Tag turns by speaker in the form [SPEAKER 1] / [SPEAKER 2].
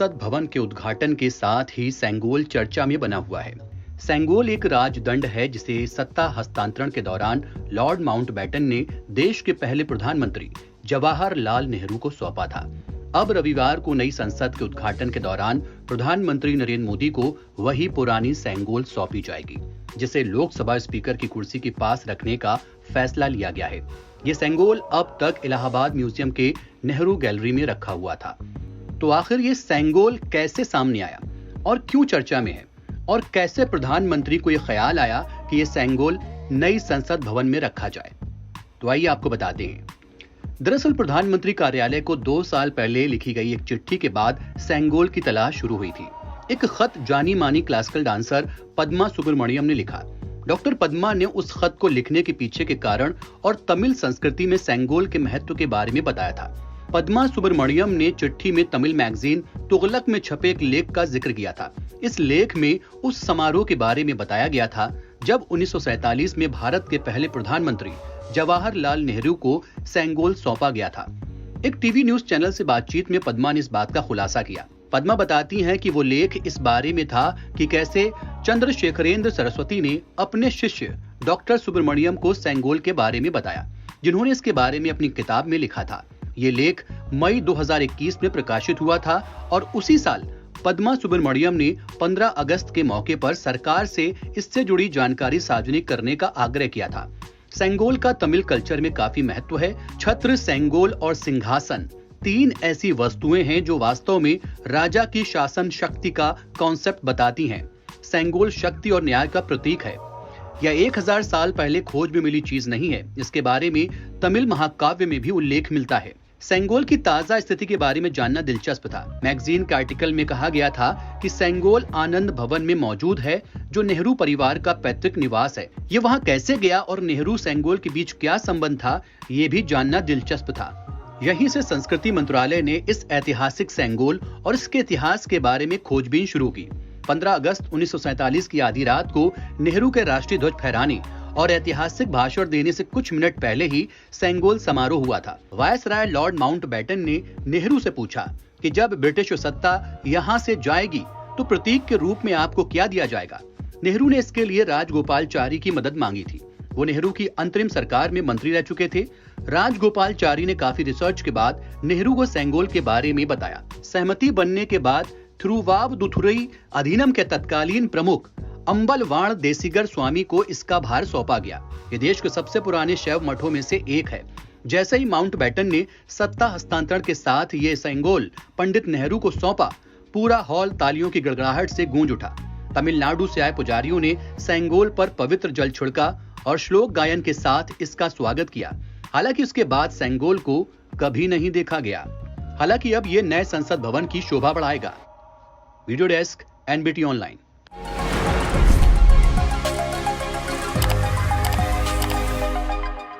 [SPEAKER 1] संसद भवन के उद्घाटन के साथ ही सेंगोल चर्चा में बना हुआ है। सेंगोल एक राजदंड है जिसे सत्ता हस्तांतरण के दौरान लॉर्ड माउंटबेटन ने देश के पहले प्रधानमंत्री जवाहरलाल नेहरू को सौंपा था। अब रविवार को नई संसद के उद्घाटन के दौरान प्रधानमंत्री नरेंद्र मोदी को वही पुरानी सेंगोल सौंपी जाएगी, जिसे लोकसभा स्पीकर की कुर्सी के पास रखने का फैसला लिया गया है। ये सेंगोल अब तक इलाहाबाद म्यूजियम के नेहरू गैलरी में रखा हुआ था। तो आखिर ये सेंगोल कैसे सामने आया और क्यों चर्चा में है, और कैसे प्रधानमंत्री को यह ख्याल आया कि ये सेंगोल नई संसद भवन में रखा जाए? तो आइए आपको बताते हैं। दरअसल प्रधानमंत्री कार्यालय को 2 साल पहले लिखी गई एक चिट्ठी के बाद सेंगोल की तलाश शुरू हुई थी। एक खत जानी मानी क्लासिकल डांसर पद्मा सुब्रमण्यम ने लिखा। डॉक्टर पद्मा ने उस खत को लिखने के पीछे के कारण और तमिल संस्कृति में सेंगोल के महत्व के बारे में बताया था। पद्मा सुब्रमण्यम ने चिट्ठी में तमिल मैगजीन तुगलक में छपे एक लेख का जिक्र किया था। इस लेख में उस समारोह के बारे में बताया गया था जब 1947 में भारत के पहले प्रधानमंत्री जवाहरलाल नेहरू को सेंगोल सौंपा गया था। एक टीवी न्यूज चैनल से बातचीत में पद्मा ने इस बात का खुलासा किया। पद्मा बताती हैं कि वो लेख इस बारे में था कि कैसे चंद्रशेखरेंद्र सरस्वती ने अपने शिष्य डॉक्टर सुब्रमण्यम को सेंगोल के बारे में बताया, जिन्होंने इसके बारे में अपनी किताब में लिखा था। ये लेख मई 2021 में प्रकाशित हुआ था और उसी साल पद्मा सुब्रमण्यम ने 15 अगस्त के मौके पर सरकार से इससे जुड़ी जानकारी सार्वजनिक करने का आग्रह किया था। सेंगोल का तमिल कल्चर में काफी महत्व है। छत्र, सेंगोल और सिंहासन 3 ऐसी वस्तुएं हैं जो वास्तव में राजा की शासन शक्ति का कॉन्सेप्ट बताती हैं। सेंगोल शक्ति और न्याय का प्रतीक है। यह 1000 साल पहले खोज में मिली चीज नहीं है। इसके बारे में तमिल महाकाव्य में भी उल्लेख मिलता है। सेंगोल की ताजा स्थिति के बारे में जानना दिलचस्प था। मैगजीन के आर्टिकल में कहा गया था कि सेंगोल आनंद भवन में मौजूद है, जो नेहरू परिवार का पैतृक निवास है। ये वहां कैसे गया और नेहरू सेंगोल के बीच क्या संबंध था, ये भी जानना दिलचस्प था। यहीं से संस्कृति मंत्रालय ने इस ऐतिहासिक सेंगोल और इसके इतिहास के बारे में खोजबीन शुरू की। 15 अगस्त 1947 की आधी रात को नेहरू के राष्ट्रीय ध्वज फहराने और ऐतिहासिक भाषण देने से कुछ मिनट पहले ही सेंगोल समारोह हुआ था। वायसराय लॉर्ड माउंटबेटन ने नेहरू से पूछा कि जब ब्रिटिश सत्ता यहाँ से जाएगी तो प्रतीक के रूप में आपको क्या दिया जाएगा। नेहरू ने इसके लिए राजगोपालचारी की मदद मांगी थी। वो नेहरू की अंतरिम सरकार में मंत्री रह चुके थे। राजगोपालचारी ने काफी रिसर्च के बाद नेहरू को सेंगोल के बारे में बताया। सहमति बनने के बाद थिरुवावदुथुरई अधीनम के तत्कालीन प्रमुख अंबलवाण देसिगर स्वामी को इसका भार सौंपा गया। ये देश के सबसे पुराने शैव मठों में से एक है। जैसे ही माउंटबेटन ने सत्ता हस्तांतरण के साथ ये सेंगोल पंडित नेहरू को सौंपा, पूरा हॉल तालियों की गड़गड़ाहट से गूंज उठा। तमिलनाडु से आए पुजारियों ने सेंगोल पर पवित्र जल छिड़का और श्लोक गायन के साथ इसका स्वागत किया। हालांकि उसके बाद सेंगोल को कभी नहीं देखा गया। हालांकि अब ये नए संसद भवन की शोभा बढ़ाएगा। Video desk, NBT online.